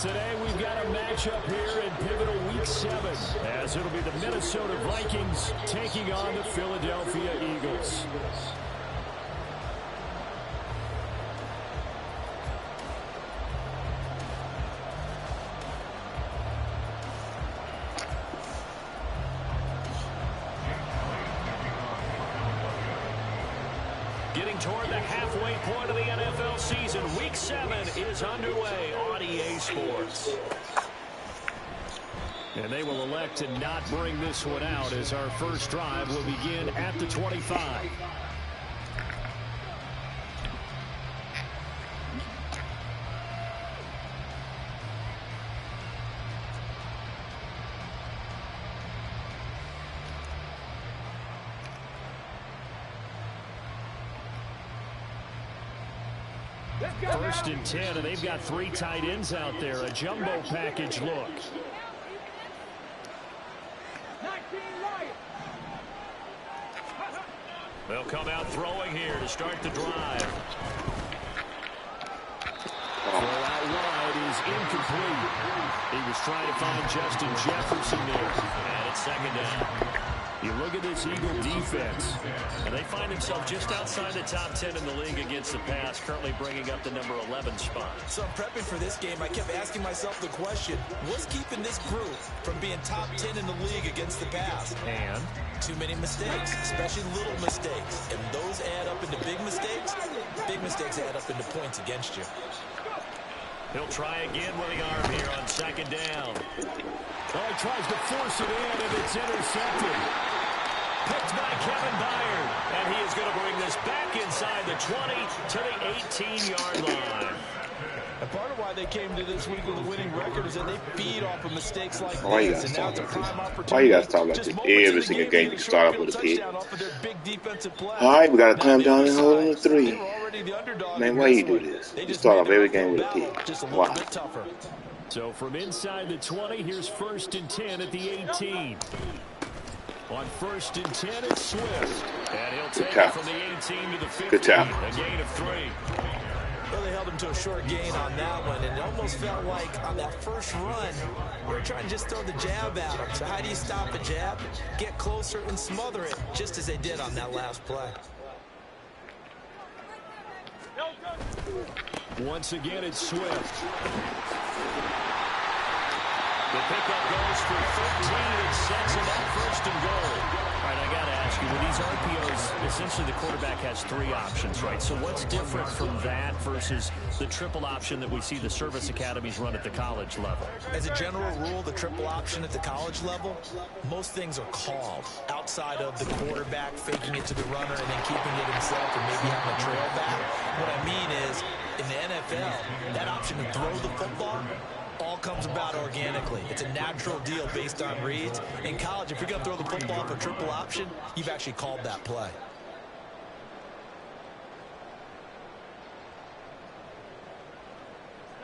Today we've got a matchup here in pivotal week 7, as it'll be the Minnesota Vikings taking on the Philadelphia Eagles. Getting toward the halfway point of the NFL season, Week 7 is underway on EA Sports. And they will elect to not bring this one out, as our first drive will begin at the 25. First and 10, and they've got 3 tight ends out there. A jumbo package look. They'll come out throwing here to start the drive. Throw out wide is incomplete. He was trying to find Justin Jefferson there. And it's second down. You look at this Eagle defense, and they find themselves just outside the top 10 in the league against the pass, currently bringing up the number 11 spot. So I'm prepping for this game. I kept asking myself the question, what's keeping this group from being top 10 in the league against the pass? And too many mistakes, especially little mistakes. And those add up into big mistakes. Big mistakes add up into points against you. He'll try again with the arm here on second down. Oh, he tries to force it in, and it's intercepted. Picked by Kevin Byard, and he is going to bring this back inside the 20 to the 18-yard line. And part of why they came to this week with a winning record is that they feed off of mistakes like this. And now it's a prime opportunity. Why you guys talk like this? Every single game you start off with a pick. All right, we got to clamp down and hold on to 3. Man, why you do this? You start off every game with a pick. Why? So from inside the 20, here's first and 10 at the 18. On first and 10, it's Swift. And he'll take it from the 18 to the 15. Good job. A gain of 3. Well, they held him to a short gain on that one, and it almost felt like on that first run, we were trying to just throw the jab at him. So how do you stop a jab? Get closer and smother it, just as they did on that last play. Once again, it's Swift. The pickup goes for 13. It sets him up first and goal. All right, I got to ask you, with these RPOs, essentially the quarterback has 3 options, right? So what's different from that versus the triple option that we see the service academies run at the college level? As a general rule, the triple option at the college level, most things are called outside of the quarterback faking it to the runner and then keeping it himself and maybe having a trail back. What I mean is, in the NFL, that option to throw the football all comes about organically. It's a natural deal based on reads. In college, if you're going to throw the football for triple option, you've actually called that play.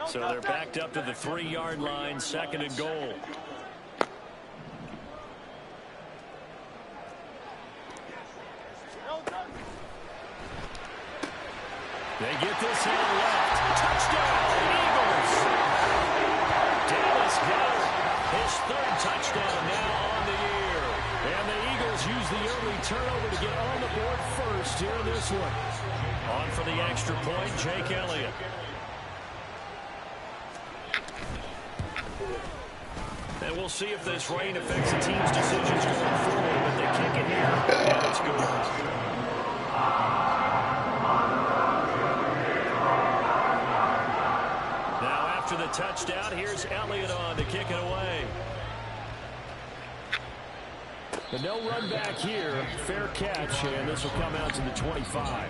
So they're backed up to the 3-yard line, second and goal. They get this out left. Touchdown, Eagles! Dallas Goedert, his 3rd touchdown now on the year. And the Eagles use the early turnover to get on the board first here in this one. On for the extra point, Jake Elliott. And we'll see if this rain affects the team's decisions going forward. But they kick it here, and it's good. After the touchdown, here's Elliott on to kick it away. The no run back here, fair catch, and this will come out to the 25.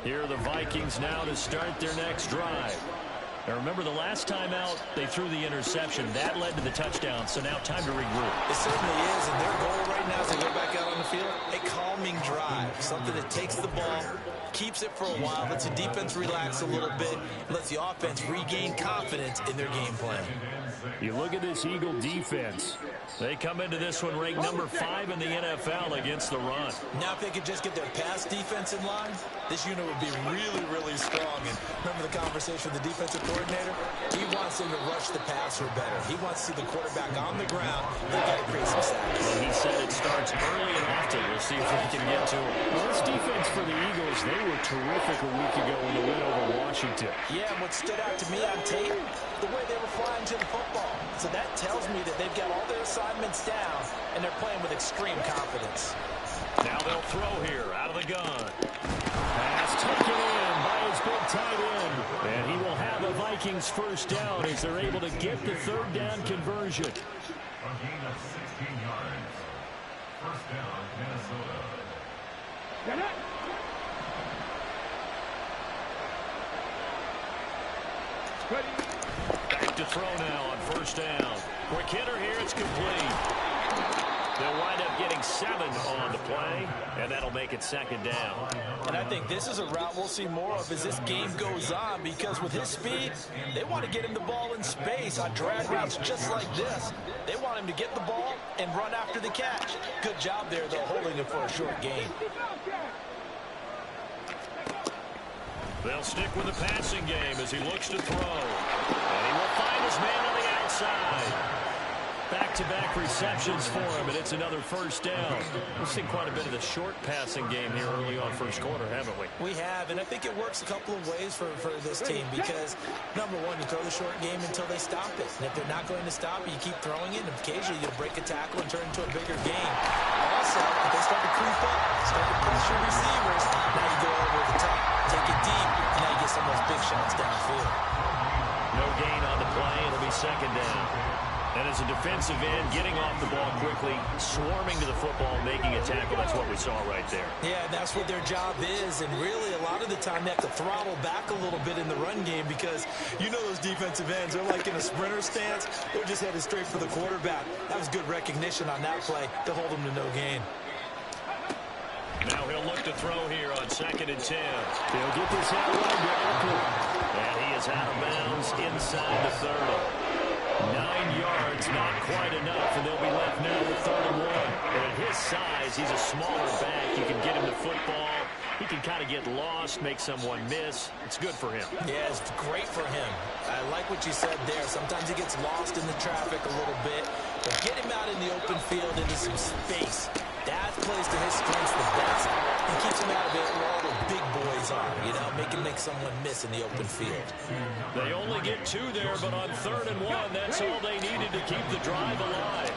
Here are the Vikings now to start their next drive. Now remember, the last time out, they threw the interception. That led to the touchdown, so now time to regroup. It certainly is, and their goal right now is to go back out on the field, a calming drive, something that takes the ball, keeps it for a while, lets the defense relax a little bit, lets the offense regain confidence in their game plan. You look at this Eagle defense. They come into this one ranked number 5 in the NFL against the run. Now if they could just get their pass defense in line, this unit would be really, really strong. And remember the conversation with the defensive coordinator? He wants them to rush the passer better. He wants to see the quarterback on the ground. They've got to create some sacks. Well, he said it starts early and often. We'll see if we can get to it. Well, this defense for the Eagles, they were terrific a week ago in the win over Washington. Yeah, and what stood out to me on tape, the way they were flying to the football. So that tells me that they've got all their assignments down, and they're playing with extreme confidence. Now they'll throw here out of the gun. Pass taken in by his big tight end. And he will have a Vikings first down as they're able to get the third down conversion. A gain of 16 yards. First down, Minnesota. Get it! Back to throw now on first down. Quick hitter here, it's complete. They'll wind up getting 7 on the play, and that'll make it second down. And I think this is a route we'll see more of as this game goes on, because with his speed, they want to get him the ball in space on drag routes just like this. They want him to get the ball and run after the catch. Good job there, though, holding it for a short gain. They'll stick with the passing game as he looks to throw. And he will find his man on the outside. Back-to-back receptions for him, and it's another first down. We've seen quite a bit of the short passing game here early on first quarter, haven't we? We have, and I think it works a couple of ways for this team because, number one, you throw the short game until they stop it. And if they're not going to stop it, you keep throwing it, and occasionally you break a tackle and turn it into a bigger game. Also, if they start to creep up, start to pressure receivers, now you go over the top, take it deep, and now you get some of those big shots downfield. No gain on the play. It'll be second down. And as a defensive end, getting off the ball quickly, swarming to the football, making a tackle, that's what we saw right there. Yeah, that's what their job is, and really a lot of the time they have to throttle back a little bit in the run game because you know those defensive ends, they're like in a sprinter stance. They're just headed straight for the quarterback. That was good recognition on that play to hold them to no gain. Now he'll look to throw here on 2nd and 10. He'll get this out wide to Oakland. And he is out of bounds inside the 30. 9 yards, not quite enough, and they'll be left now with 3rd and 1. And at his size, he's a smaller back. You can get him the football. He can kind of get lost, make someone miss. It's good for him. Yeah, it's great for him. I like what you said there. Sometimes he gets lost in the traffic a little bit, but get him out in the open field into some space. That plays to his strengths the best. He keeps him out of it where all the big boys are, you know, make someone miss in the open field. They only get 2 there, but on 3rd and 1, that's all they needed to keep the drive alive.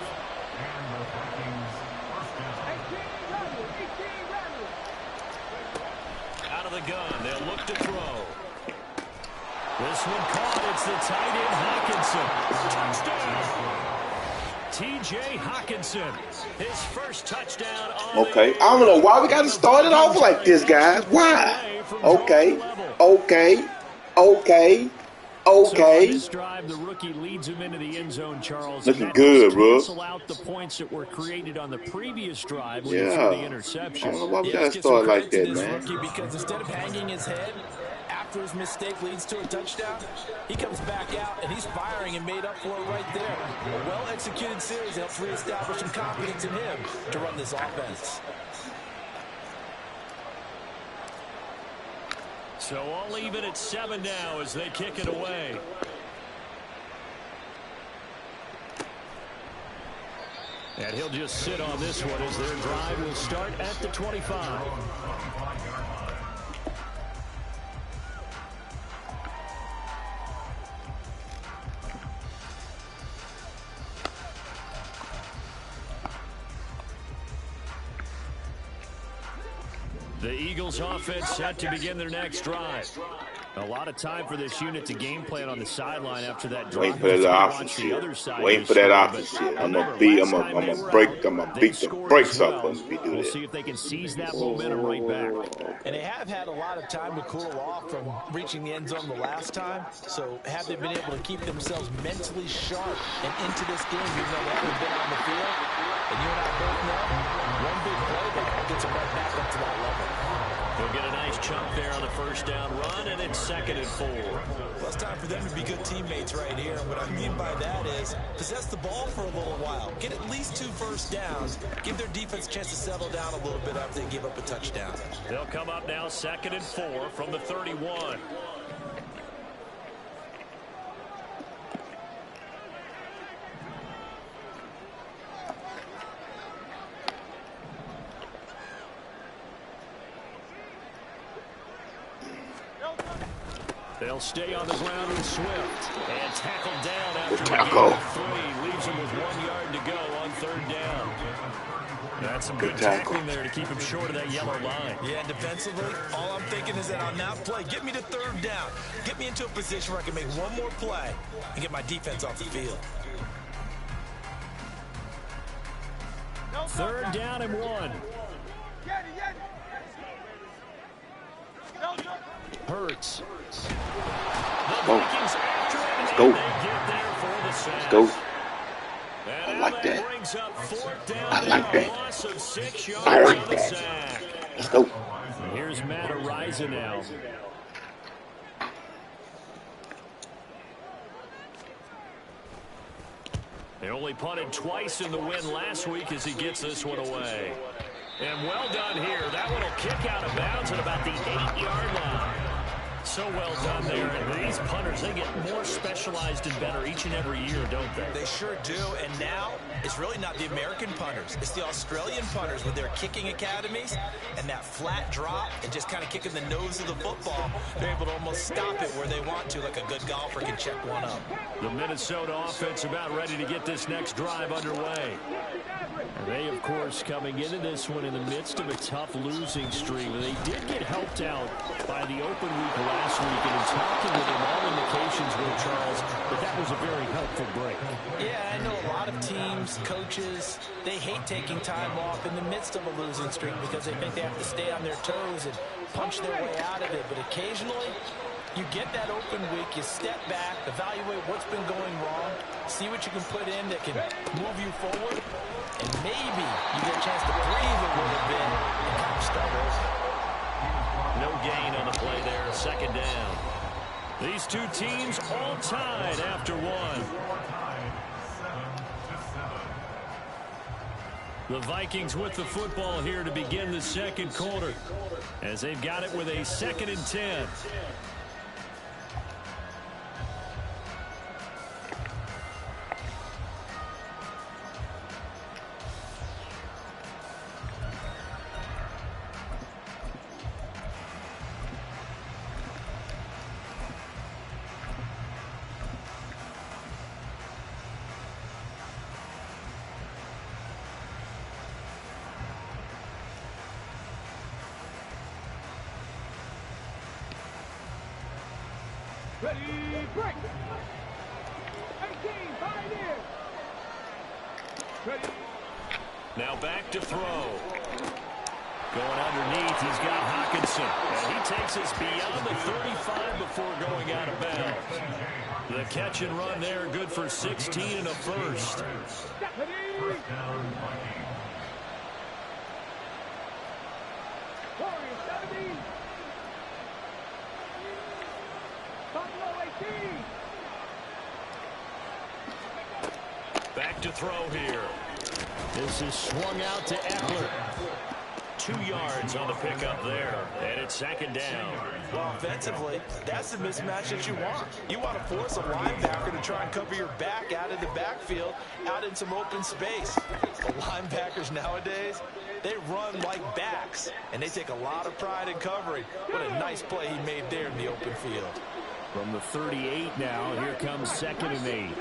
Out of the gun, they'll look to throw. This one caught. It's the tight end, Hockenson. Touchdown! T.J. Hockenson, his first touchdown on Okay, I don't know why we got to start it off like this, guys. Why? Okay. So on this drive, the rookie leads him into the end zone, Charles. Looking good, bro. Cancel out the points that were created on the previous drive when he threw the interception. I don't know why we got to start like that, man. Because instead of hanging his head after his mistake leads to a touchdown, he comes back out and he's firing and made up for it right there. A well-executed series helps reestablish some confidence in him to run this offense. So all even at 7 now as they kick it away. And he'll just sit on this one as their drive will start at the 25. The Eagles offense set to begin their next drive. A lot of time for this unit to game plan on the sideline after that drive. Waiting for that option shit. Waiting for that option shit. I'm gonna beat the brakes off them if we do We'll that. see if they can seize that momentum right back. And they have had a lot of time to cool off from reaching the end zone the last time. So have they been able to keep themselves mentally sharp and into this game, even though they haven't been on the field? And you and I both know one big play that gets them right back up to that level. They'll get a nice chunk there on the first first down run, and it's 2nd and 4. Well, it's time for them to be good teammates right here. And what I mean by that is possess the ball for a little while. Get at least 2 first downs. Give their defense a chance to settle down a little bit after they give up a touchdown. They'll come up now 2nd and 4 from the 31. They'll stay on the ground with Swift. And tackled down after tackle. 3. Leaves him with 1 yard to go on 3rd down. That's some good tackling there to keep him short of that yellow line. Yeah, and defensively, all I'm thinking is that on that play, get me to 3rd down. Get me into a position where I can make one more play and get my defense off the field. 3rd down and 1. Hurts. Let's go. Let's go. I like that. I like that. I like that. Let's go. Here's Matt Ariza now. They only punted twice in the win last week as he gets this one away. And well done here. That one will kick out of bounds at about the 8-yard line. So well done there. And these punters, they get more specialized and better each and every year, don't they? They sure do. And now it's really not the American punters. It's the Australian punters with their kicking academies and that flat drop and just kind of kicking the nose of the football. They're able to almost stop it where they want to, like a good golfer can check one up. The Minnesota offense about ready to get this next drive underway. And they, of course, coming into this one in the midst of a tough losing streak. They did get helped out by the open week last week, and in talking with them, all indications were, Charles, that was a very helpful break. Yeah, I know a lot of teams, coaches, they hate taking time off in the midst of a losing streak because they think they have to stay on their toes and punch their way out of it. But occasionally, you get that open week, you step back, evaluate what's been going wrong, see what you can put in that can move you forward, and maybe you get a chance to breathe a little bit and kind of start over. No gain on the play there, 2nd down. These two teams all tied after one. The Vikings with the football here to begin the 2nd quarter as they've got it with a 2nd and 10. Ready, break. 18, pioneer. Ready. Now back to throw. Going underneath, he's got Hawkinson. And he takes us beyond the 35 before going out of bounds. The catch and run there, good for 16 and a first. Ready. Warrior 70. Buffalo 18. Back to throw here. This is swung out to Eckler. 2 yards on the pickup there, and it's 2nd down. Well, offensively, that's the mismatch that you want. You want to force a linebacker to try and cover your back out of the backfield, out in some open space. The linebackers nowadays, they run like backs, and they take a lot of pride in covering. What a nice play he made there in the open field. From the 38 now, here comes 2nd and 8.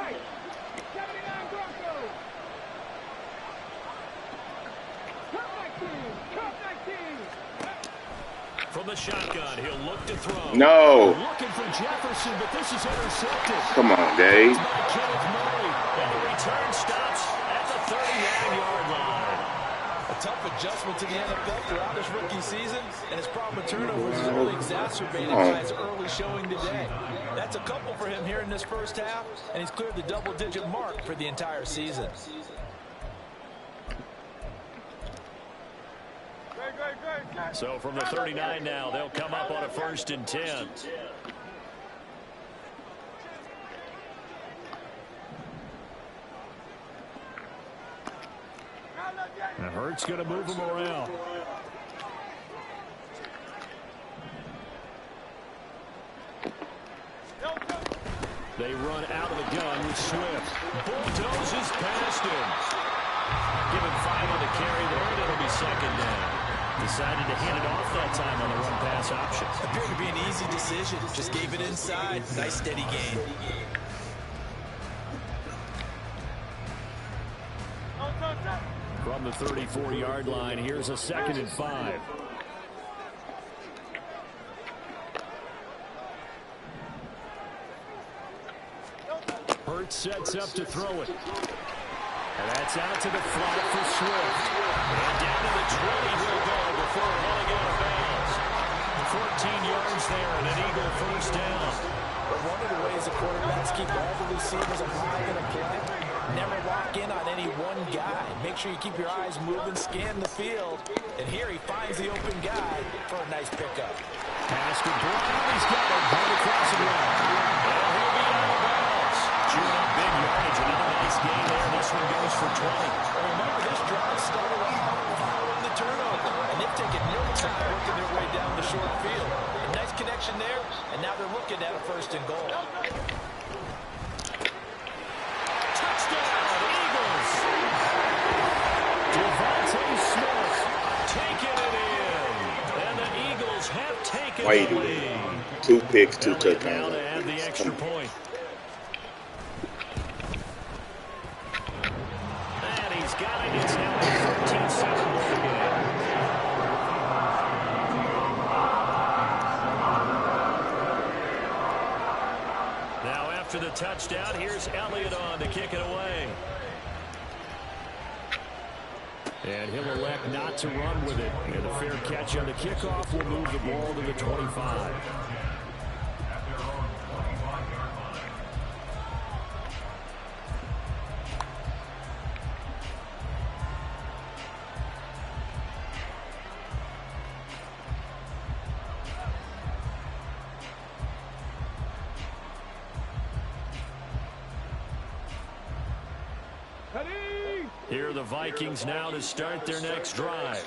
From the shotgun, he'll look to throw. No. Looking for Jefferson, but this is intercepted. Come on, Dave. And the return stops at the 39-yard line. A tough adjustment to the NFL throughout his rookie season, and his problem with turnovers is really exacerbated by his early showing today. That's a couple for him here in this first half, and he's cleared the double-digit mark for the entire season. Great. So from the 39 now, they'll come up on a 1st and 10. And Hurts going to move him around. They run out of the gun with Swift. Bulldozes past him. Give him 5 on the carry there, and it'll be 2nd down. Decided to hand it off that time on the run-pass option. Appeared to be an easy decision. Just gave it inside. Nice steady gain. From the 34-yard line, here's a 2nd and 5. Hurts sets up to throw it. And that's out to the flat for Swift. And down to the 20 he'll go before rolling out of bounds. 14 yards there and an Eagle 1st down. But one of the ways the quarterbacks keep all the receivers alive in a play, never lock in on any one guy. Make sure you keep your eyes moving, scan the field. And here he finds the open guy for a nice pickup. Pass to Brown. He's got it. Right across the ground. And he'll be out of bounds. Chewing up big yardage. Another nice gain there. This one goes for 20. And remember, this drive started off following the turnover. And they've taken no time working their way down the short field. A nice connection there. And now they're looking at a 1st and goal. Why you do that? 2 picks, 2 touchdowns. And the extra point. And he's got it. It's now a 13-7 ball game. Now after the touchdown, here's Elliott on to kick it away. And he'll elect not to run with it. And a fair catch on the kickoff will move the ball to the 25. Here are the Vikings now to start their next drive.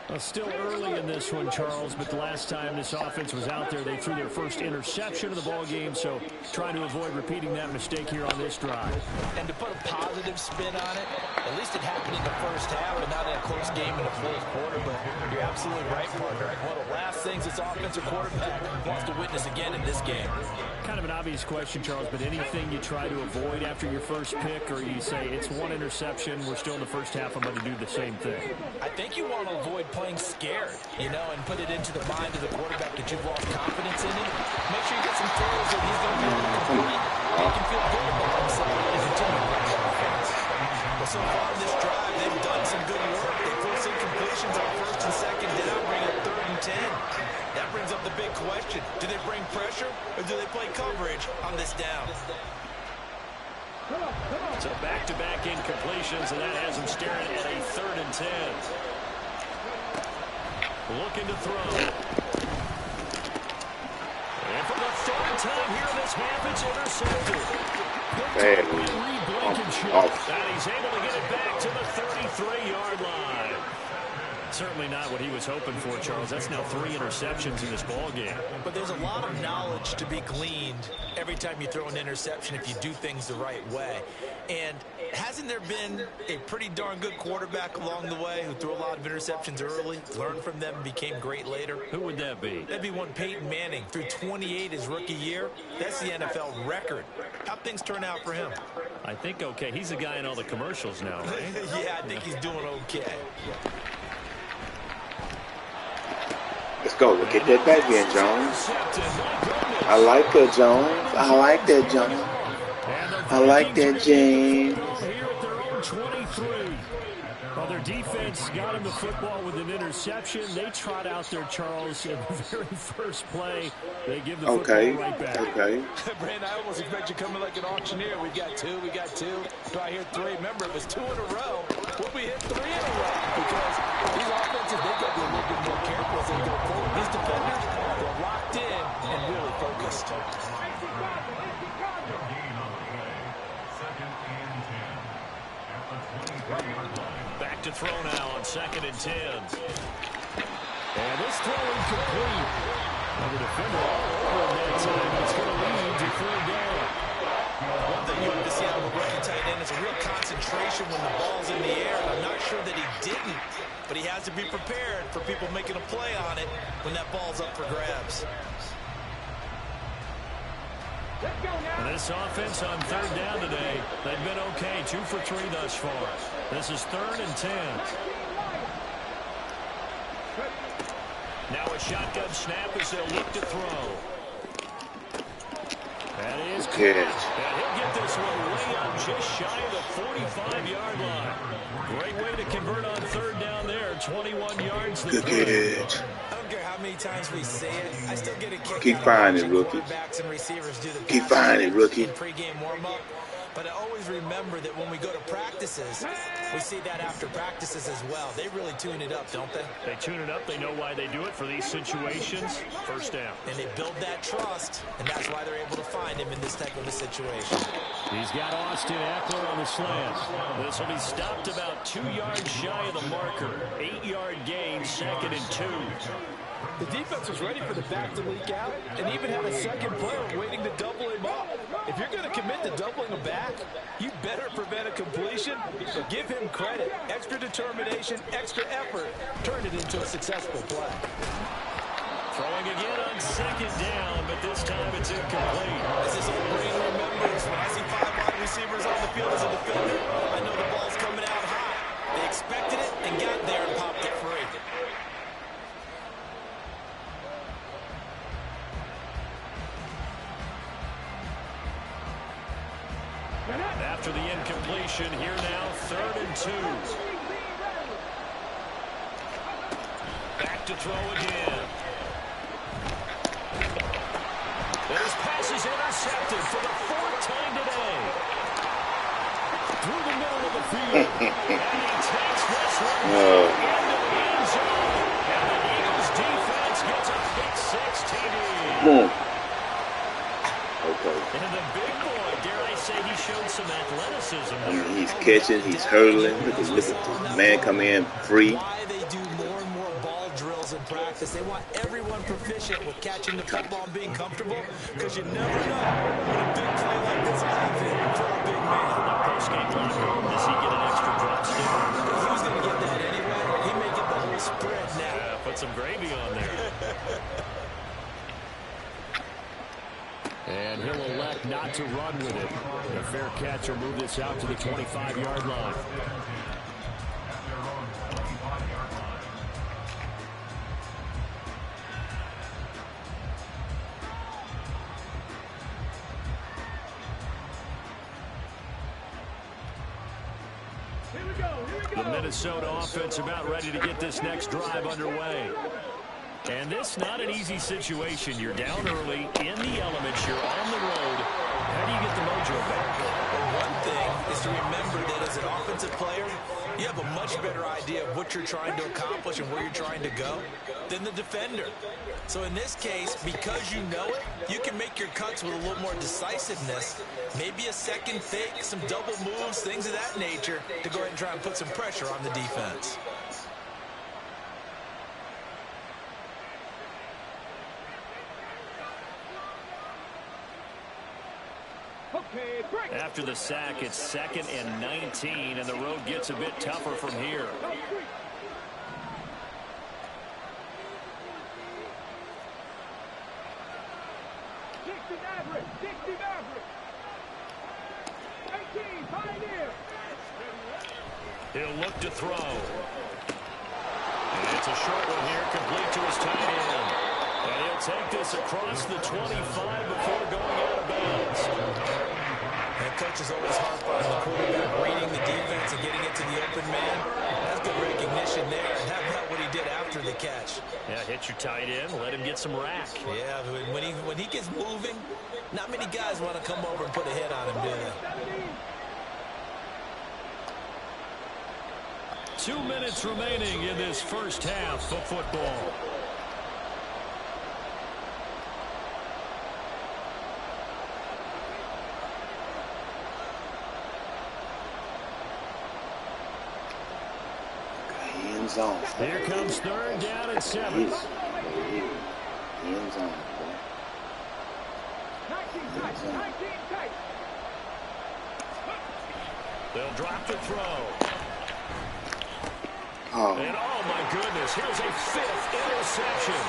Well, still early in this one, Charles, but the last time this offense was out there, they threw their first interception of the ball game, so trying to avoid repeating that mistake here on this drive. And to put a positive spin on it, at least it happened in the 1st half and not in a close game in the 4th quarter, but you're absolutely right, partner. One of the last things this offensive quarterback wants to witness again in this game. Kind of an obvious question, Charles, but anything you try to avoid after your first pick, or you say it's 1 interception, we're still in the 1st half, I'm going to do the same thing? I think you want to avoid playing scared, and put it into the mind of the quarterback that you've lost confidence in him. Make sure you get some throws that he's going to be able to complete. You can feel good about himself as a team offense. But so far in this drive, they've done some good work. They forced incompletions on 1st and 2nd down, bring up 3rd and 10. That brings up the big question. Do they bring pressure, or do they play coverage on this down? So back-to-back incompletions, and that has them staring at a 3rd and 10. Looking to throw. And for the 3rd time here in this half, it's intercepted. Bad. And he's able to get it back to the 33-yard line. Certainly not what he was hoping for, Charles. That's now 3 interceptions in this ball game. But there's a lot of knowledge to be gleaned every time you throw an interception if you do things the right way. And hasn't there been a pretty darn good quarterback along the way who threw a lot of interceptions early, learned from them, and became great later? Who would that be? That'd be one Peyton Manning. Threw 28 his rookie year. That's the NFL record. How'd things turn out for him? I think okay. He's the guy in all the commercials now, right? Yeah, I think he's doing okay. Let's go. Look at that back end, Jones. I like that, Jones. I like that, Jones. I like that, James. Here at their own 23. Well, their defense got him the football with an interception. They trot out there, Charles, in the very first play. They give the football right back. Okay. Brandon, I almost expect you coming like an auctioneer. We got 2. Do I hear 3? Remember, it was 2 in a row. Will we hit 3 in a row? Because these offenses, they've got to be a little bit more careful to throw now on 2nd and 10. And this throw incomplete. And the defender all over him that time. It's going to lead to 3rd down. One thing you have to see out of a rookie tight end is a real concentration when the ball's in the air. And I'm not sure that he didn't, but he has to be prepared for people making a play on it when that ball's up for grabs. And this offense on 3rd down today, they've been okay. 2 for 3 thus far. This is 3rd and 10. Now a shotgun snap as they'll look to throw. That is good. And he'll get this one way up just shy of the 45-yard line. Great way to convert on 3rd down there. 21 yards. Good catch. I don't care how many times we say it. I still get a kick Keep out of finding, watching rookie. quarterbacks and receivers do the Keep passing finding, rookie. in pregame warm-up. But I always remember that when we go to practices, we see that after practices as well. They really tune it up, don't they? They tune it up. They know why they do it for these situations. 1st down. And they build that trust, and that's why they're able to find him in this type of a situation. He's got Austin Eckler on the slant. This will be stopped about 2 yards shy of the marker. 8-yard gain, 2nd and 2. The defense was ready for the back to leak out and even have a second player waiting to double him up. If you're going to commit to doubling a back, you better prevent a completion, but give him credit. Extra determination, extra effort turned it into a successful play. Throwing again on 2nd down, but this time it's incomplete. As this old brain remembers, when I see 5 wide receivers on the field as a defender, I know the ball's coming out high. They expected it and got there and popped it free. After the incompletion, here now, 3rd and 2. Back to throw again. And his pass is intercepted for the 4th time today. Through the middle of the field. And he takes this one into the end zone. And the Eagles defense gets a pick 6 TD. Okay. And the big boy, dare I say, he showed some athleticism I there. mean, he's catching, he's hurdling. Look at the man come in free. Why they do more and more ball drills in practice. They want everyone proficient with catching the football and being comfortable, because you never know when a big play like this will happen for a big man. Post-game locker room, does he get an extra drop stick? He was going to get that anyway. He may get the whole spread now. Yeah, put some gravy on there. And he'll elect not to run with it. A fair catch will move this out to the 25-yard line. The Minnesota offense about ready to get this next drive underway. And this not an easy situation. You're down early, in the elements, you're on the road. How do you get the mojo back? Well, one thing is to remember that as an offensive player, you have a much better idea of what you're trying to accomplish and where you're trying to go than the defender. So in this case, because you know it, you can make your cuts with a little more decisiveness, maybe a second fake, some double moves, things of that nature, to go ahead and try and put some pressure on the defense. After the sack, it's 2nd and 19, and the road gets a bit tougher from here. He'll look to throw. And it's a short one here, complete to his tight end. And he'll take this across the 25 before going out of bounds. And coach is always harp on the quarterback reading the defense and getting it to the open man. That's good recognition there. And how about what he did after the catch? Yeah, hit your tight end, let him get some rack. Yeah, when he gets moving, not many guys want to come over and put a hit on him, do they? 2 minutes remaining in this first half of football. zone. Here comes third down and 7. End zone. 19 tight, 19 tight. They'll drop the throw. Oh. And oh my goodness, here's a 5th interception.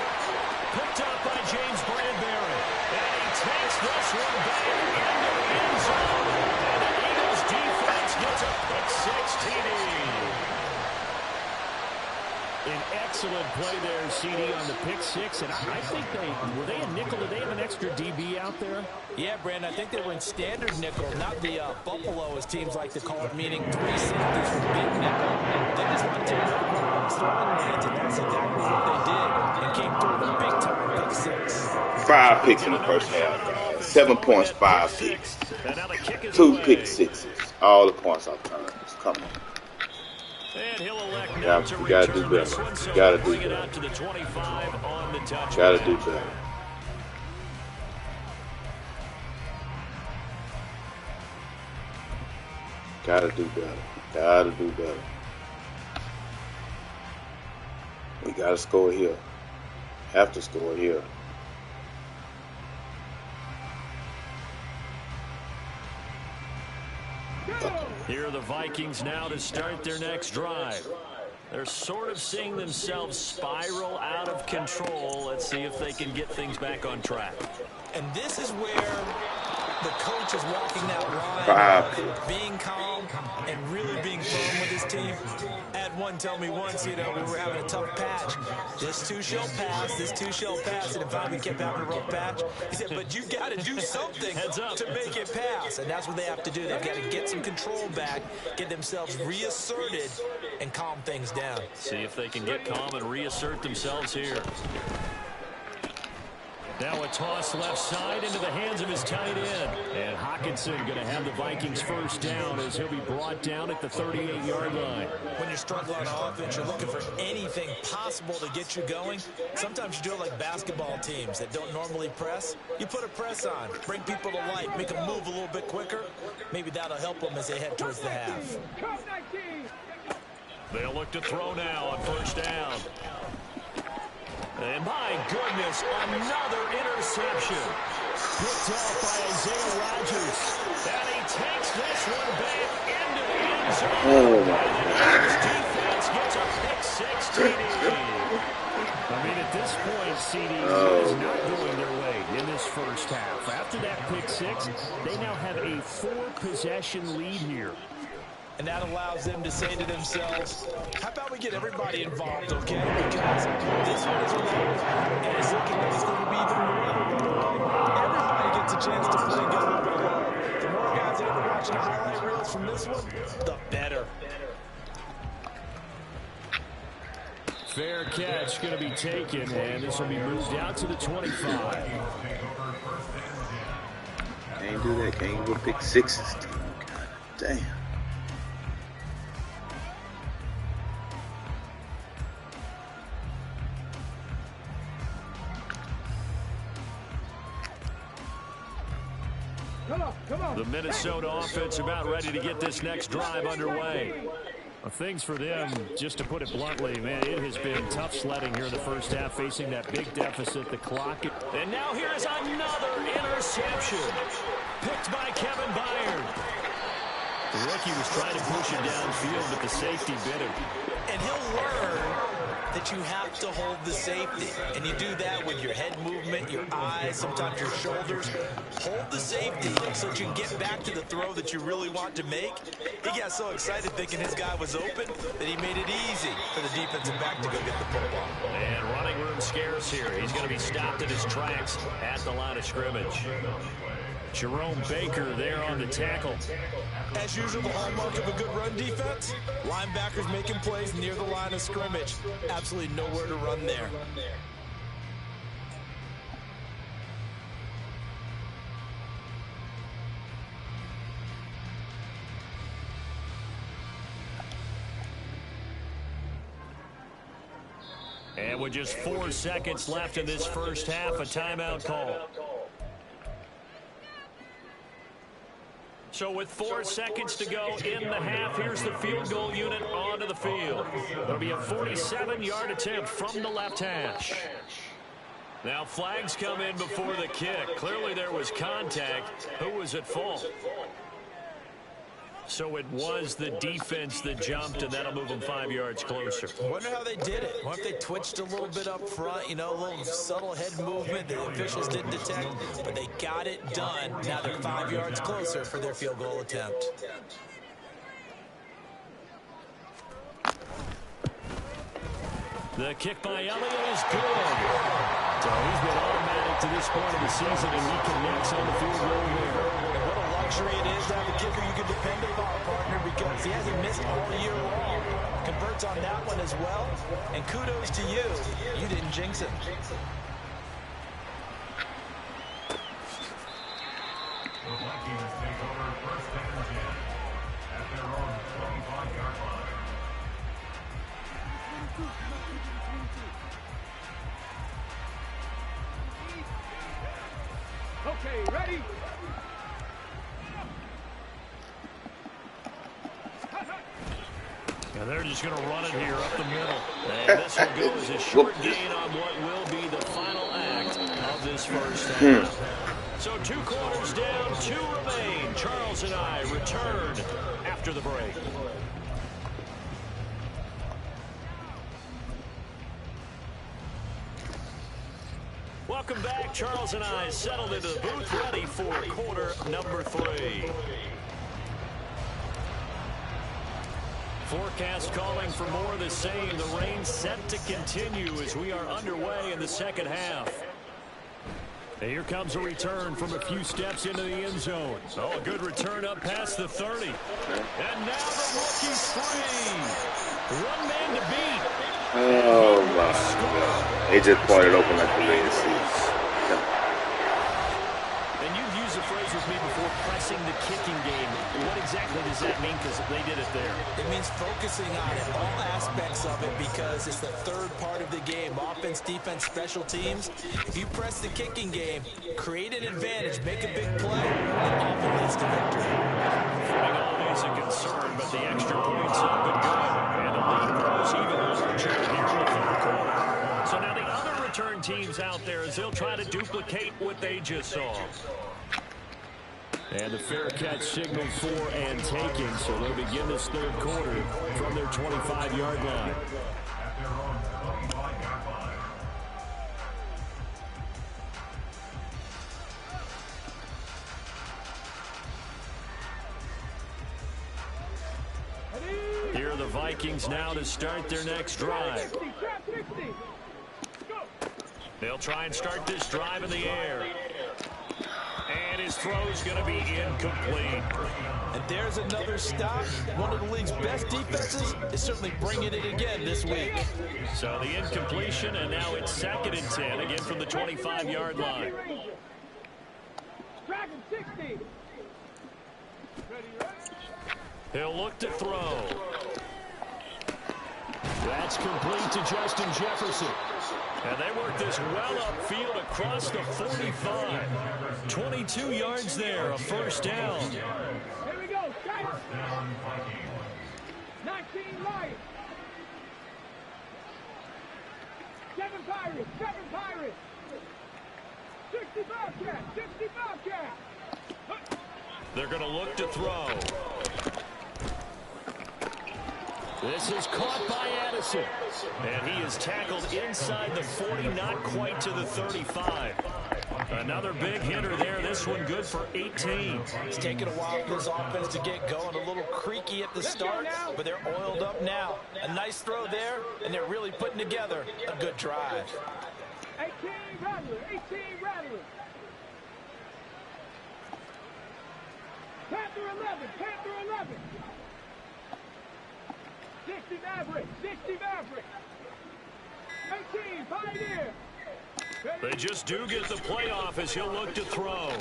Picked up by James Bradbury. And he takes this one back into the end zone. And the Eagles defense gets a pick 6 TD. An excellent play there, CD, on the pick 6. And I think were they a nickel? Did they have an extra DB out there? Yeah, Brandon, I think they were in standard nickel, not the Buffalo, as teams like to call it, meaning 3 safeties for big nickel. They just want to take the quarterback's throwing lanes, and that's exactly what they did, and came through with a big-time pick 6. 5 picks in the first half. 7 points, 5 picks. 2 pick 6s. All the points are turned. Come on. And he'll elect now to gotta do return better. this one, so Gotta do bring it better. out to the 25 on the touchdown. Gotta do better. Gotta do better. Gotta do better. We gotta score here. Have to score here. Here are the Vikings now to start their next drive. They're sort of seeing themselves spiral out of control. Let's see if they can get things back on track. And this is where the coach is walking that line, 5. being calm and really being firm with his team. I had one tell me once, we were having a tough patch. This two shall pass, this two shall pass. And finally we kept having a rough patch. He said, but you got to do something to make it pass. And that's what they have to do. They've got to get some control back, get themselves reasserted, and calm things down. See if they can get calm and reassert themselves here. Now a toss left side into the hands of his tight end. And Hockenson going to have the Vikings first down as he'll be brought down at the 38-yard line. When you're struggling on offense, you're looking for anything possible to get you going. Sometimes you do it like basketball teams that don't normally press. You put a press on, bring people to life, make them move a little bit quicker. Maybe that'll help them as they head towards the half. They'll look to throw now on first down. And my goodness, another interception. Picked off by Isaiah Rodgers. And he takes this one back into the end zone. Oh, my And his defense gets a pick 6 TD. I mean, at this point, CD is not going their way in this first half. After that pick 6, they now have a 4-possession lead here. And that allows them to say to themselves, how about we get everybody involved, okay? Because this one is long, and it's looking like it's going to be even more. Everybody gets a chance to play and get a little bit more. The more guys that are watching the highlight reels from this one, the better. Fair catch going to be taken, and this will be moved out to the 25. Can't do that. Can't go pick 6s. God damn. The Minnesota offense about ready to get this next drive underway. Well, things for them, just to put it bluntly, man, it has been tough sledding here in the first half, facing that big deficit, the clock. And now here is another interception, picked by Kevin Byard. The rookie was trying to push it downfield, but the safety bit him. And he'll learn that you have to hold the safety. And you do that with your head movement, your eyes, sometimes your shoulders. Hold the safety so that you can get back to the throw that you really want to make. He got so excited thinking his guy was open that he made it easy for the defensive back to go get the football. And running room scarce here. He's going to be stopped in his tracks at the line of scrimmage. Jerome Baker there on the tackle. As usual, the hallmark of a good run defense, linebackers making plays near the line of scrimmage. Absolutely nowhere to run there. And with just 4 seconds left in this first half, a timeout call. So with 4 seconds to go in the half, here's the field goal unit onto the field. It'll be a 47-yard attempt from the left hash. Now flags come in before the kick. Clearly there was contact. Who was at fault? So it was the defense that jumped, and that'll move them 5 yards closer. I wonder how they did it. What if they twitched a little bit up front, you know, a little subtle head movement the officials didn't detect, but they got it done. Now they're 5 yards closer for their field goal attempt. The kick by Elliott is good. So he's been automatic to this point of the season, and he connects on the field goal here. And what a luxury it is to have a kicker you can depend upon, partner, because he hasn't missed all year long. Converts on that one as well. And kudos to you. You didn't jinx him. The Vikings take over first and 10 at their own 25-yard line. Okay, ready? And they're just going to run it here up the middle. And this will go as a short gain on what will be the final act of this first half. So 2 quarters down, 2 remain. Charles and I return after the break. Welcome back. Charles and I settled into the booth, ready for quarter number 3. Forecast calling for more of the same. The rain set to continue as we are underway in the second half. And here comes a return from a few steps into the end zone. Oh, a good return up past the 30. And now the rookie's free. 1 man to beat. Oh, my God. It just pointed open like the Red Sea. And you've used the phrase with me before, pressing the kicking game. What exactly does that mean? Because they did it there. It means focusing on it, all aspects of it, because it's the third part of the game. Offense, defense, special teams. If you press the kicking game, create an advantage, make a big play, it often leads to victory. Footing always a concern, but the extra points up and good. And the lead grows even larger here in the third quarter. So now the other return teams out there as they'll try to duplicate what they just saw. And the fair catch signaled for and taking, so they'll begin this third quarter from their 25-yard line. At their own 25-yard line. Here are the Vikings now to start their next drive. They'll try and start this drive in the air. And his throw's going to be incomplete. And there's another stop. One of the league's best defenses is certainly bringing it again this week. So the incompletion, and now it's 2nd and 10, again from the 25-yard line. Dragon 60. He'll look to throw. That's complete to Justin Jefferson. And they work this well upfield across the 45. 22 yards there, a first down. Here we go, Giants. 19 Lions. 7 Pirates, 7 Pirates. 60 Bobcats, 60 Bobcats. They're going to look to throw. This is caught by Addison. And he is tackled inside the 40, not quite to the 35. Another big hitter there. This one good for 18. It's taken a while for this offense to get going. A little creaky at the start, but they're oiled up now. A nice throw there, and they're really putting together a good drive. 18 Rattler, 18 Rattler. Panther 11, Panther 11. 60 Maverick, 60 Maverick. 18 Pioneer. They just do get the playoff as he'll look to throw. Oh,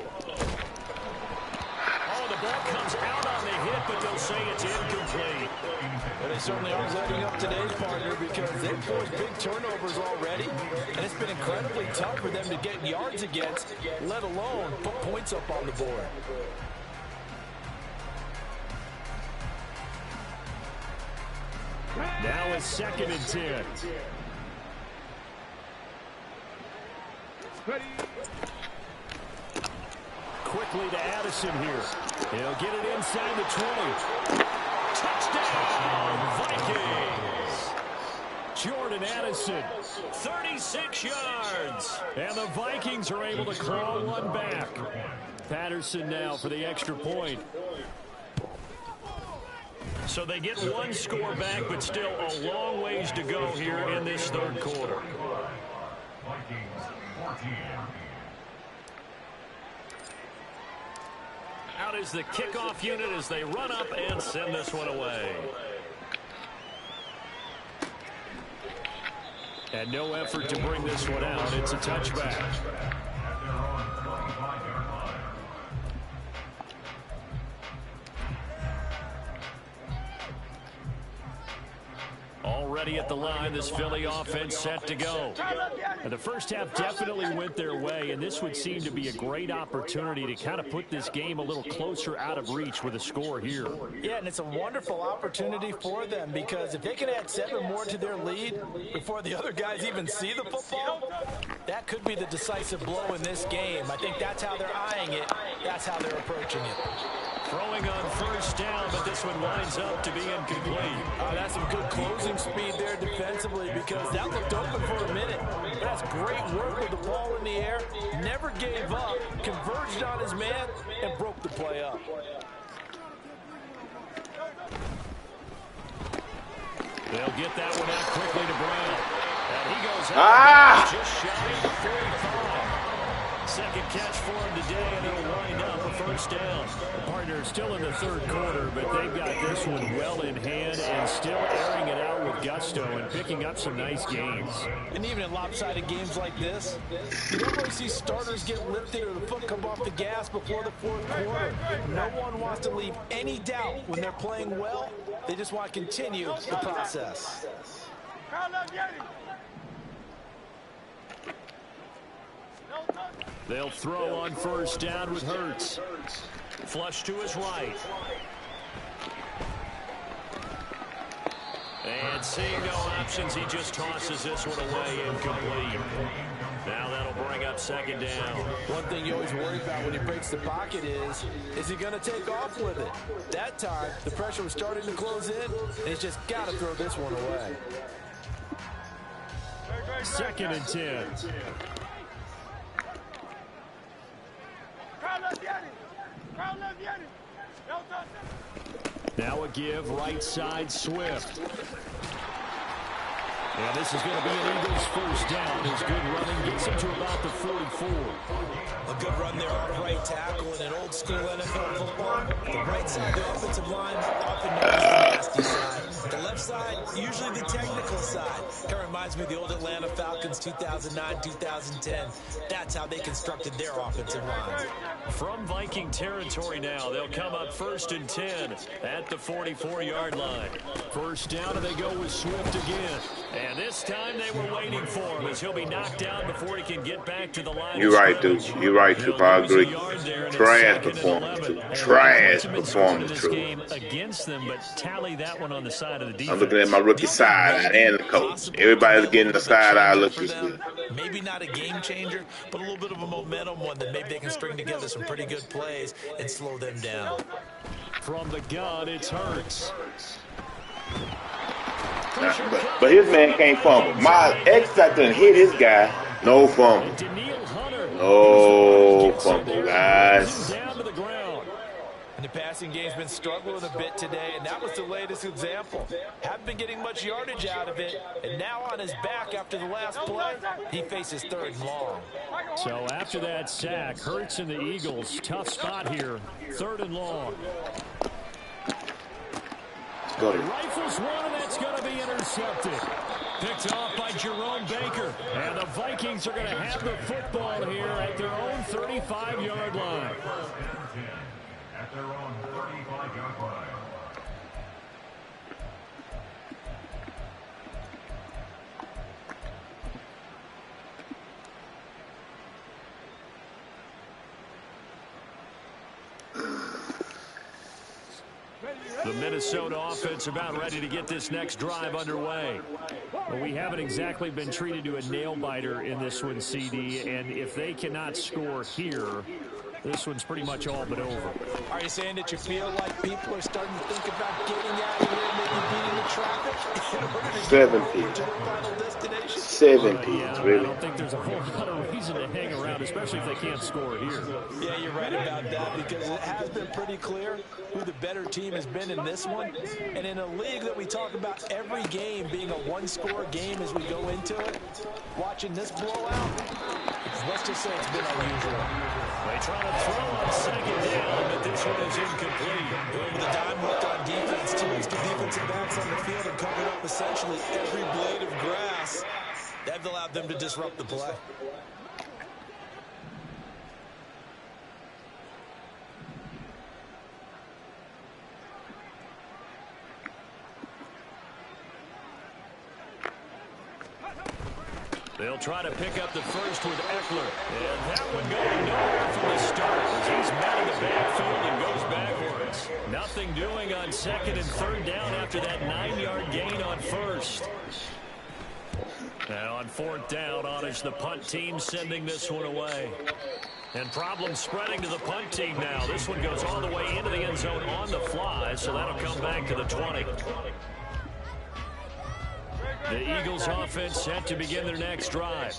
the ball comes out on the hit, but they'll say it's incomplete. Well, they certainly are letting up today's partner because they've forced big turnovers already, and it's been incredibly tough for them to get yards against, let alone put points up on the board. Now it's 2nd and 10. Ready. Quickly to Addison here. He'll get it inside the 20. Touchdown, Vikings. Jordan Addison, 36 yards. And the Vikings are able to claw one back. Patterson now for the extra point. So they get one score back, but still a long ways to go here in this third quarter. Vikings 14. Out is the kickoff unit as they run up and send this one away. And no effort to bring this one out. It's a touchback. At their own 35-yard line. Already at the line, this Philly offense set to go. And the first half definitely went their way, and this would seem to be a great opportunity to kind of put this game a little closer out of reach with a score here. Yeah, and it's a wonderful opportunity for them because if they can add 7 more to their lead before the other guys even see the football, that could be the decisive blow in this game. I think that's how they're eyeing it. That's how they're approaching it. Throwing on first down, but this one winds up to be incomplete. That's some good closing speed there defensively because that looked open for a minute. That's great work with the ball in the air. Never gave up, converged on his man, and broke the play up. They'll get that one out quickly to Brown. And he goes out just shy of 45. Second catch for him today, and it'll wind up a first down. The partner is still in the third quarter, but they've got this one well in hand and still airing it out with gusto and picking up some nice gains. And even in lopsided games like this, you don't really see starters get lifted or the foot come off the gas before the fourth quarter. No one wants to leave any doubt when they're playing well. They just want to continue the process. They'll throw on first down with Hurts. Flush to his right. And seeing no options, he just tosses this one away incomplete. Now that'll bring up second down. One thing you always worry about when he breaks the pocket is he going to take off with it? That time, the pressure was starting to close in, and he's just got to throw this one away. 2nd and 10. Now a give, right side, Swift. And this is going to be an Eagles first down. His good running gets him to about the 44. A good run there off right tackle in an old school NFL football. The right side, the offensive line, often known as the nasty side. The left side, usually the technical side. Kind of reminds me of the old Atlanta Falcons 2009, 2010. That's how they constructed their offensive line. From Viking territory now, they'll come up 1st and 10 at the 44-yard line. First down, and they go with Swift again. And this time they were waiting for him as he'll be knocked down before he can get back to the line. You're right, dude. You're right, Troop. I agree. Trash performance, Troop. Trash performance, Troop. Against them, but tally that one on the side of the defense. I'm looking at my rookie side and the coach. Everybody's getting the side eye look this week. Maybe not a game changer, but a little bit of a momentum one that maybe they can string together some pretty good plays and slow them down. From the gun, it's Hurts. But his man can't fumble. My ex-actor hit his guy. No fumble. No fumble, guys. And the passing game's been struggling a bit today, and that was the latest example. Haven't been getting much yardage out of it, and now on his back after the last play, he faces 3rd and long. So after that sack, Hurts and the Eagles, tough spot here, 3rd and long. Rifles one, and that's going to be intercepted. Picked off by Jerome Baker. And the Vikings are going to have the football here at their own 35-yard line. At their own 35-yard line. Ready, The Minnesota offense about ready to get this next drive underway. Well, we haven't exactly been treated to a nail-biter in this one, CD, and if they cannot score here, this one's pretty much all but over. Are you saying that you feel like people are starting to think about getting out of here, maybe beating the traffic in order to 7 get feet. to their final destination? 7 feet, Yeah, really. I don't think there's a whole lot of reason to hang around, especially if they can't score here. Yeah, you're right about that, because it has been pretty clear who the better team has been in this one. And in a league that we talk about every game being a one-score game as we go into it, watching this blowout, let's just say it's been unusual. They try to throw on second down, but this one is incomplete. With the dime left on defense, two extra defensive backs on the field and covered up essentially every blade of grass. That allowed them to disrupt the play. They'll try to pick up the first with Eckler. And that one going nowhere from the start as he's met in the backfield and goes backwards. Nothing doing on second and third down after that 9-yard gain on first. Now on fourth down, on is the punt team sending this one away. And problems spreading to the punt team now. This one goes all the way into the end zone on the fly, so that'll come back to the 20. The Eagles offense set to begin their next drive.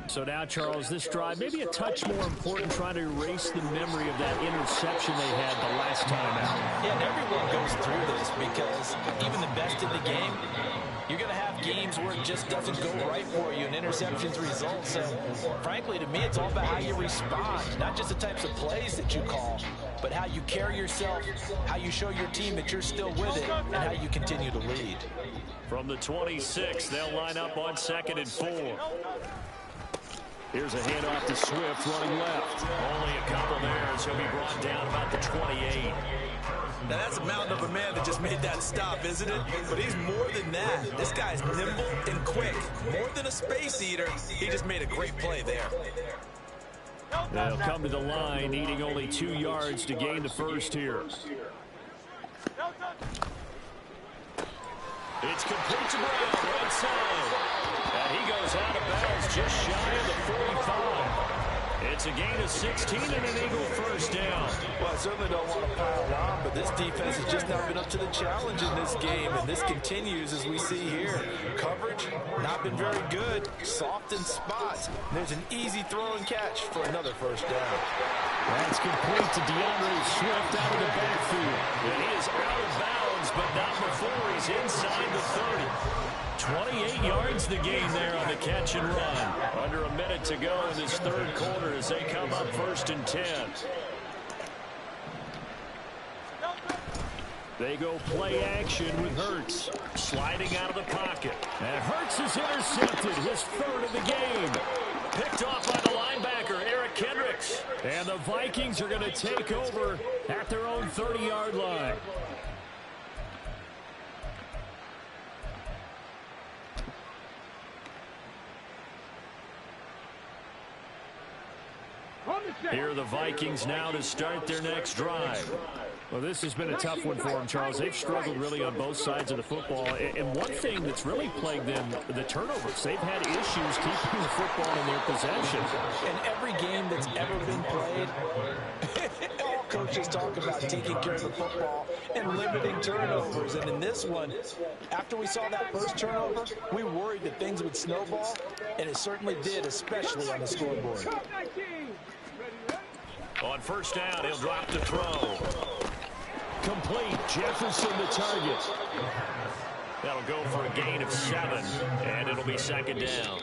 So now, Charles, this drive maybe a touch more important, trying to erase the memory of that interception they had the last time out. Yeah, and everyone goes through this because even the best in the game, you're going to have games where it just doesn't go right for you and interceptions result. So, frankly, to me, it's all about how you respond, not just the types of plays that you call, but how you carry yourself, how you show your team that you're still with it, and how you continue to lead. From the 26, they'll line up on second and 4. Here's a handoff to Swift running left. Only a couple there, so he'll be brought down about the 28. Now, that's a mountain of a man that just made that stop, isn't it? But he's more than that. This guy's nimble and quick. More than a space eater, he just made a great play there. They'll come to the line, needing only 2 yards to gain the first here. It's complete to Brown, right side. And he goes out of bounds just shy of the 45. It's a gain of 16 and an Eagle first down. Well, I certainly don't want to pile on, but this defense has just not been up to the challenge in this game, and this continues as we see here. Coverage, not been very good. Soft in spots. There's an easy throw and catch for another first down. That's complete to DeAndre Swift out of the backfield. And he is out of bounds, but not before he's inside the 30. 28 yards the gain there on the catch and run. Under a minute to go in this third quarter as they come up first and 10. They go play action with Hurts. Sliding out of the pocket. And Hurts is intercepted, his third of the game. Picked off by the linebacker, Eric Kendricks. And the Vikings are going to take over at their own 30-yard line. Here are the Vikings now to start their next drive. Well, this has been a tough one for them, Charles. They've struggled really on both sides of the football. And one thing that's really plagued them, the turnovers. They've had issues keeping the football in their possession. In every game that's ever been played, all coaches talk about taking care of the football and limiting turnovers. And in this one, after we saw that first turnover, we worried that things would snowball, and it certainly did, especially on the scoreboard. On first down, he'll drop the throw. Complete. Jefferson the target. That'll go for a gain of 7, and it'll be second down.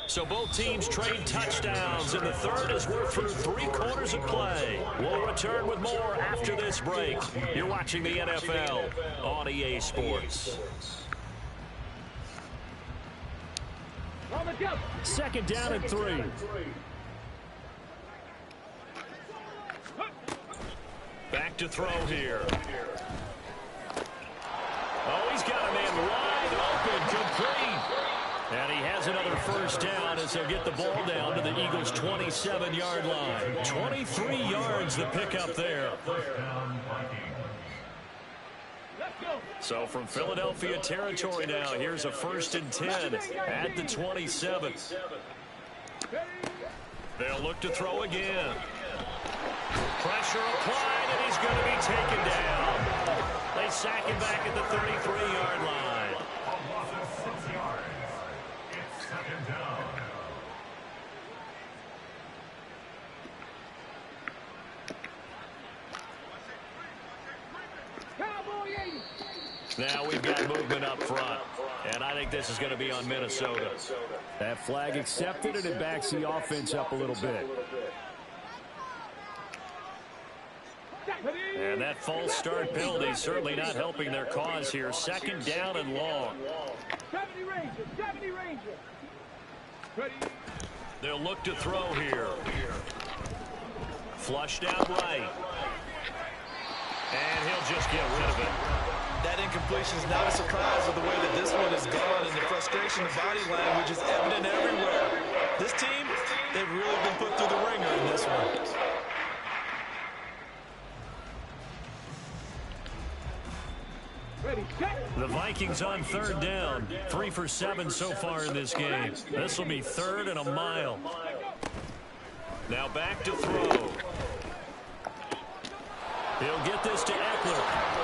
So both teams trade touchdowns, and the third as we're through 3 quarters of play. We'll return with more after this break. You're watching the NFL on EA Sports. Second down and 3. Back to throw here. Oh, he's got a man wide open, complete. And he has another first down as they'll get the ball down to the Eagles' 27-yard line. 23 yards the pickup there. So from Philadelphia territory now, here's a 1st and 10 at the 27. They'll look to throw again. Pressure applied, and he's going to be taken down. They sack him back at the 33-yard line. A loss of 6 yards. It's 2nd down. Now we've got movement up front, and I think this is going to be on Minnesota. That flag accepted, and it backs the offense up a little bit. And that false start penalty certainly not helping their cause here. 2nd down and long. 70 Rangers, 70 Rangers. Ready. They'll look to throw here. Flushed out right. And he'll just get rid of it. That incompletion is not a surprise with the way that this one is gone, and the frustration of body language is evident everywhere. This team, they've really been put through the ringer in this one. Ready, set. The Vikings on 3rd down. 3 for 7 so far in this game. This will be 3rd and a mile. Now back to throw. He'll get this to Eckler.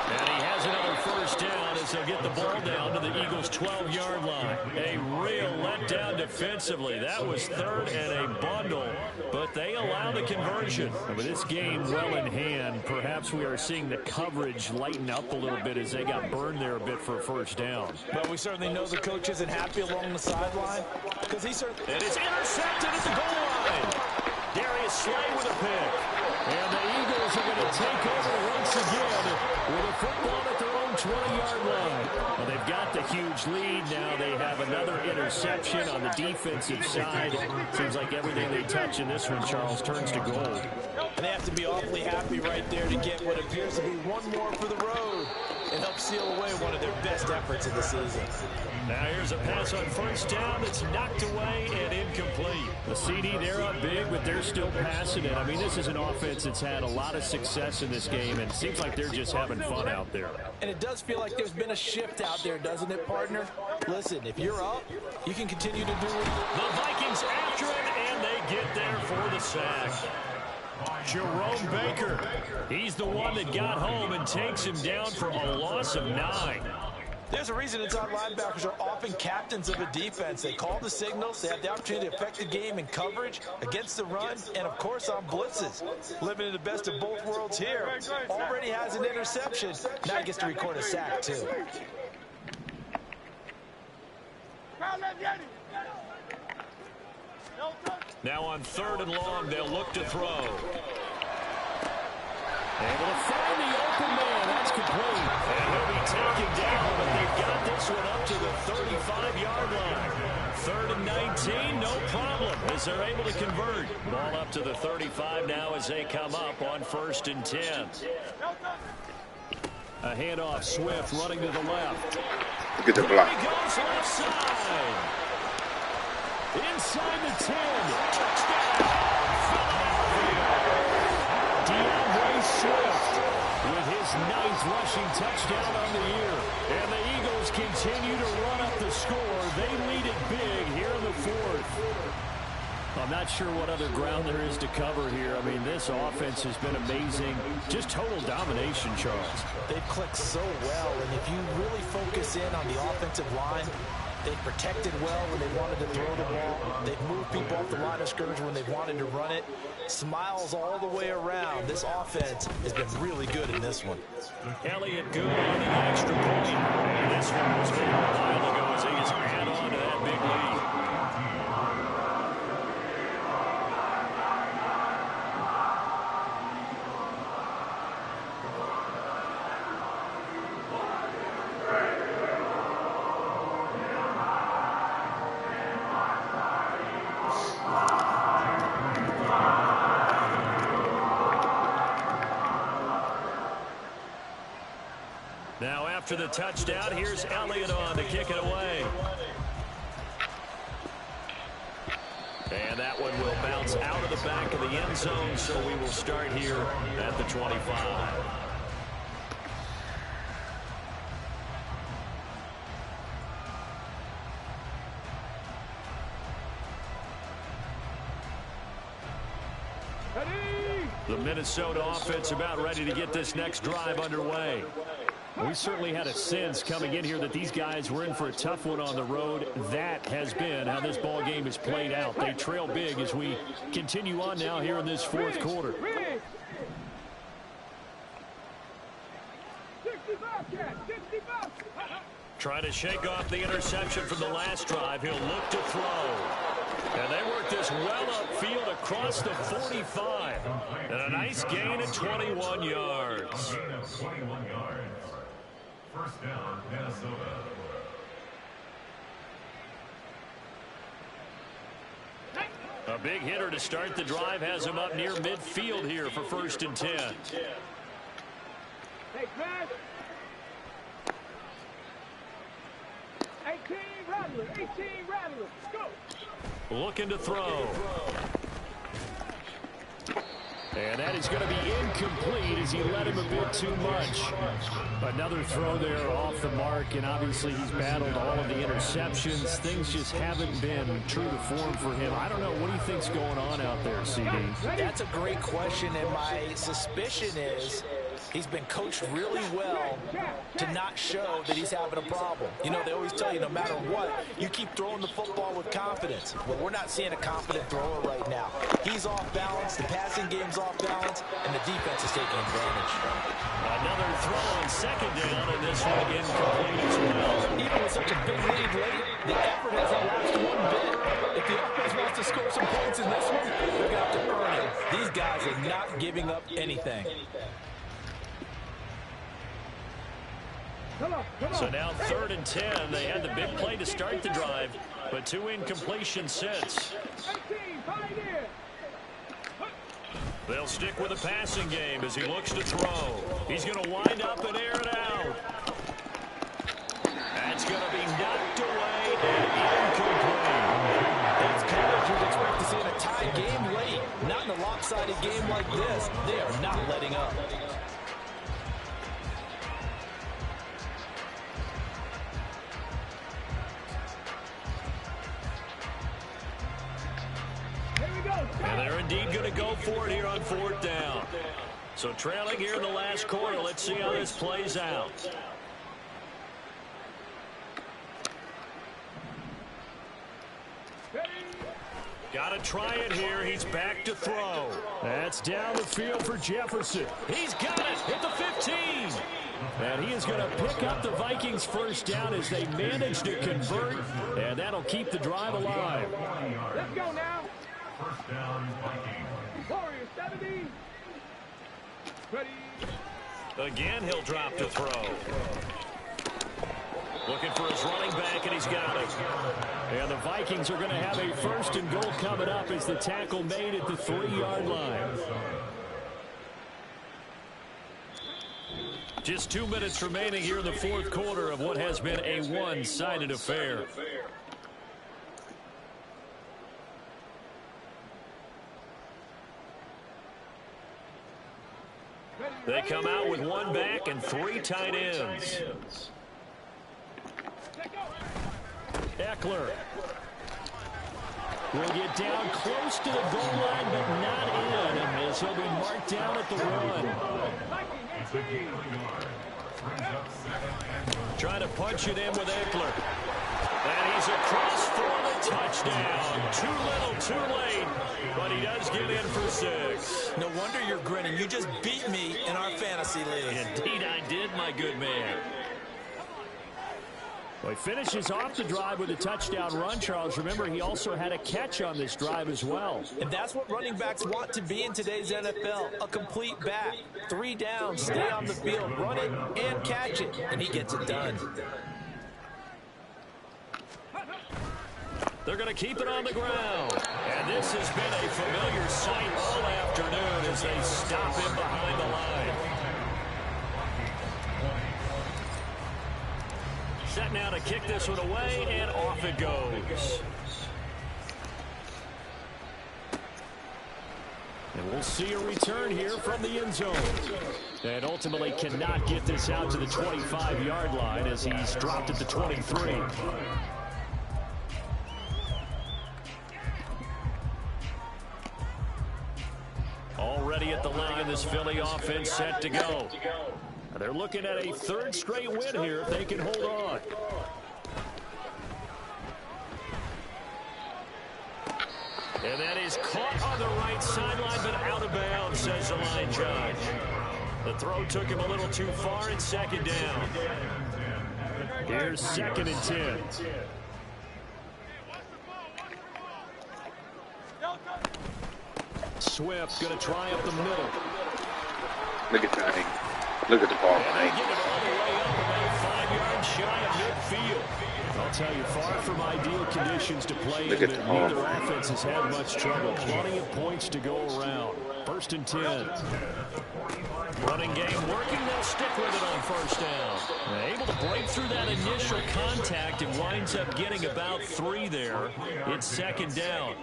And he has another 1st down as they'll get the ball down to the Eagles' 12-yard line. A real letdown defensively. That was 3rd and a bundle, but they allow the conversion. With this game well in hand, perhaps we are seeing the coverage lighten up a little bit as they got burned there a bit for a 1st down. But we certainly know the coach isn't happy along the sideline because he certainly... And it's intercepted at the goal line. Darius Slay with a pick. And the Eagles are going to take over once again with a football at their own 20-yard line. Well, they've got the huge lead. Now they have another interception on the defensive side. Seems like everything they touch in this one, Charles, turns to gold. And they have to be awfully happy right there to get what appears to be one more for the road and help seal away one of their best efforts of the season. Now here's a pass on 1st down that's knocked away and incomplete. The CD, they're up big, but they're still passing it. I mean, this is an offense that's had a lot of success in this game, and it seems like they're just having fun out there. And it does feel like there's been a shift out there, doesn't it, partner? Listen, if you're up, you can continue to do it. The Vikings after him, and they get there for the sack. Jerome Baker, he's the one that got home and takes him down for a loss of 9. There's a reason inside linebackers are often captains of a defense. They call the signals. They have the opportunity to affect the game in coverage, against the run, and, of course, on blitzes. Living in the best of both worlds here. Already has an interception. Now he gets to record a sack, too. Now on 3rd and long, they'll look to throw. Able to find the open man. That's complete. And he'll be taken down, but they've got this one up to the 35-yard line. 3rd and 19, no problem, as they're able to convert. Ball up to the 35 now as they come up on 1st and 10. A handoff, Swift running to the left. Look at the block. He goes left side. Inside the 10. Touchdown, Philadelphia. DeAndre Swift with his 9th rushing touchdown on the year. And the Eagles continue to run up the score. They lead it big here in the 4th. I'm not sure what other ground there is to cover here. I mean, this offense has been amazing. Just total domination, Charles. They've clicked so well, and if you really focus in on the offensive line, they've protected well when they wanted to throw the ball. They've moved people off the line of scrimmage when they wanted to run it. Smiles all the way around. This offense has been really good in this one. Elliott good on the extra point. And this one was made a while ago as he gets add on to that big lead. Now after the touchdown, here's Elliott on to kick it away. And that one will bounce out of the back of the end zone, so we will start here at the 25. The Minnesota offense about ready to get this next drive underway. We certainly had a sense coming in here that these guys were in for a tough one on the road. That has been how this ball game is played out. They trail big as we continue on now here in this fourth quarter. Trying to shake off the interception from the last drive. He'll look to throw. And they work this well upfield across the 45. And a nice gain of 21 yards. Gain of 21 yards. First down, Minnesota. A big hitter to start the drive has him up near midfield here for 1st and 10. Hey, Chris. 18 Rattler, 18 Rattler. Go. Looking to throw. And that is going to be incomplete as he led him a bit too much. Another throw there off the mark, and obviously he's battled all of the interceptions. Things just haven't been true to form for him. I don't know. What do you think's going on out there, CD? That's a great question, and my suspicion is he's been coached really well to not show that he's having a problem. You know, they always tell you no matter what, you keep throwing the football with confidence. Well, we're not seeing a confident thrower right now. He's off balance, the passing game's off balance, and the defense is taking advantage. Another throw on 2nd down, and this one incomplete as well. Even with such a big lead late, the effort hasn't lasted one bit. If the offense wants to score some points in this one, they're going to have to earn it. These guys are not giving up anything. So now 3rd and 10. They had the big play to start the drive, but 2 incompletions since. They'll stick with the passing game as he looks to throw. He's going to wind up and air it out. That's going to be knocked away and incomplete. That's coverage you'd expect to see in a tie game late. Not in a lopsided game like this. They are not letting up. And they're indeed going to go for it here on 4th down. So trailing here in the last quarter. Let's see how this plays out. Got to try it here. He's back to throw. That's down the field for Jefferson. He's got it at the 15. And he is going to pick up the Vikings' 1st down as they manage to convert. And that'll keep the drive alive. Let's go now. First down, Vikings. Warriors 70. Ready. Again, he'll drop to throw. Looking for his running back, and he's got it. And the Vikings are going to have a 1st and goal coming up as the tackle made at the 3-yard line. Just 2 minutes remaining here in the 4th quarter of what has been a one-sided affair. They come out with 1 back and 3 tight ends. Eckler will get down close to the goal line, but not in, as he'll be marked down at the run. Trying to punch it in with Eckler. And he's across for the touchdown. Too little, too late, but he does get in for 6. No wonder you're grinning. You just beat me in our fantasy league. Indeed I did, my good man. Well, he finishes off the drive with a touchdown run, Charles. Remember, he also had a catch on this drive as well. And that's what running backs want to be in today's NFL, a complete back. 3 downs, stay on the field, run it, and catch it, and he gets it done. They're going to keep it on the ground. And this has been a familiar sight all afternoon as they stop him behind the line. Set now to kick this one away, and off it goes. And we'll see a return here from the end zone. And ultimately cannot get this out to the 25-yard line as he's dropped at the 23. already at the line in this Philly offense set to go. They're looking at a third straight win here if they can hold on. And that is caught on the right sideline, but out of bounds, says the line judge. The throw took him a little too far in second down. Here's 2nd and 10. Swift going to try up the middle. Look at that. Look at the ball. And they get it all the way up about 5 yards shy of midfield. I'll tell you, far from ideal conditions to play in, but neither offense has had much trouble. Plenty of points to go around. 1st and 10. Running game working. They'll stick with it on 1st down. They're able to break through that initial contact and winds up getting about 3 there. It's 2nd down.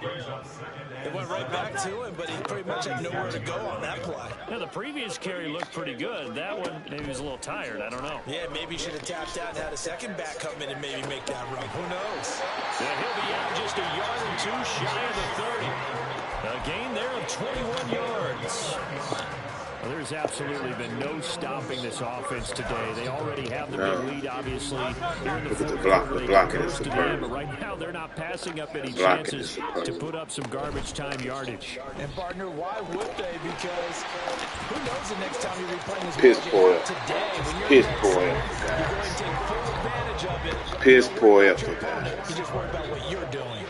It went right back to him, but he pretty much had nowhere to go on that play. Yeah, the previous carry looked pretty good. That one, maybe he was a little tired. I don't know. Yeah, maybe he should have tapped out and had a second back come in and maybe make that run. Who knows? Yeah, he'll be out just a yard or 2 shy of the 30. A gain there of 21 yards. Well, there's absolutely been no stopping this offense today. They already have the big lead, obviously. Here in the fourth quarter, they coasted in, but right now they're not passing up any chances to put up some garbage time yardage. And partner, why would they? Because who knows the next time you're replaying this Piss poor. today when you're Piss poor. you're going to take full advantage of it. Piss poor effort, guys. You just worry about what you're doing.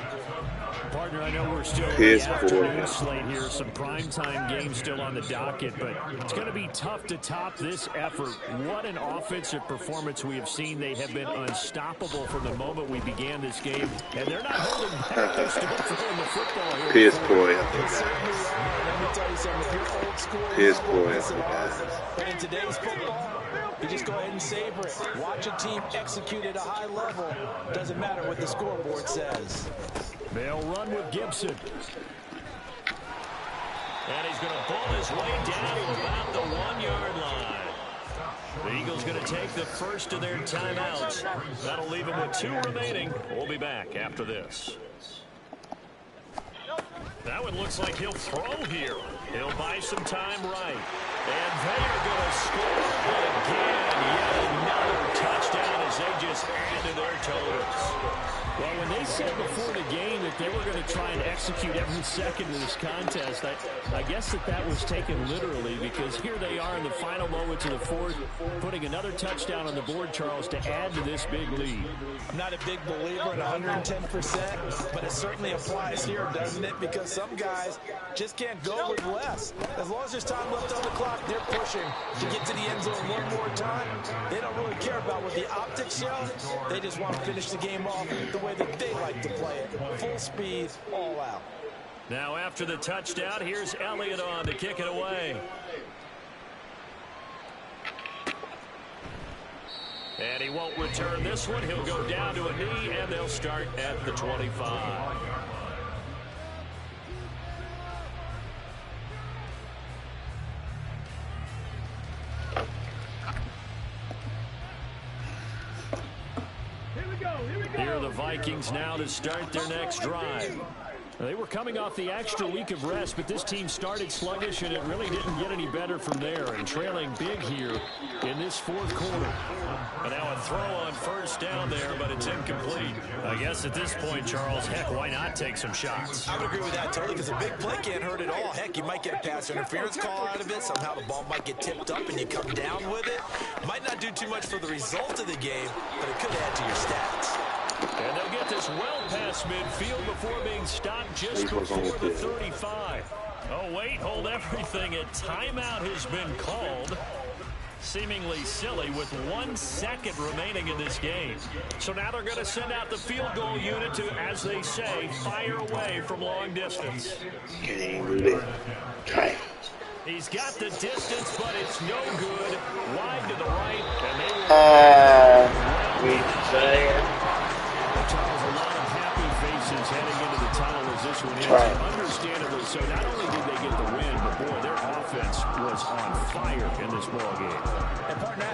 Partner, I know we're still in the afternoon slate here. Some primetime games still on the docket, but it's going to be tough to top this effort. What an offensive performance we have seen. They have been unstoppable from the moment we began this game, and they're not holding back. They're still throwing the football here. Piss poor effort, Let me tell you something. If you're old school, piss poor effort, guys. but in today's football, you just go ahead and savor it. Watch a team execute at a high level. Doesn't matter what the scoreboard says. They'll run with Gibson. And he's going to ball his way down to about the 1-yard line. The Eagles going to take the first of their timeouts. That'll leave them with 2 remaining. We'll be back after this. That one looks like he'll throw here. He'll buy some time right. And they are going to score again. Yet another touchdown as they just add to their totals. Well, when they said before the game that they were going to try and execute every second of this contest, I guess that was taken literally, because here they are in the final moments of the fourth, putting another touchdown on the board, Charles, to add to this big lead. I'm not a big believer in 110%, but it certainly applies here, doesn't it? Because some guys just can't go with less. As long as there's time left on the clock, they're pushing to get to the end zone one more time. They don't really care about what the optics show. They just want to finish the game off the way that they like to play it. Full speed, all out. Now after the touchdown, here's Elliott on to kick it away. And he won't return this one. He'll go down to a knee, and they'll start at the 25. Here are the Vikings now to start their next drive. They were coming off the extra week of rest, but this team started sluggish, and it really didn't get any better from there, and trailing big here in this fourth quarter. And now a throw on 1st down there, but it's incomplete. I guess at this point, Charles, heck, why not take some shots? I would agree with that totally, because a big play can't hurt at all. Heck, you might get a pass interference call out of it. Somehow the ball might get tipped up and you come down with it. Might not do too much for the result of the game, but it could add to your stats. And they'll get this well past midfield before being stopped just before the 35. Oh, wait, hold everything. A timeout has been called. Seemingly silly with 1 second remaining in this game. So now they're going to send out the field goal unit to, as they say, fire away from long distance. Can't even do that. Try it. He's got the distance, but it's no good. Wide to the right. And Charles, a lot of happy faces heading into the tunnel as this one ends. Understandably so. Not only did they get the win, but boy, their offense was on fire in this ball game. And partner,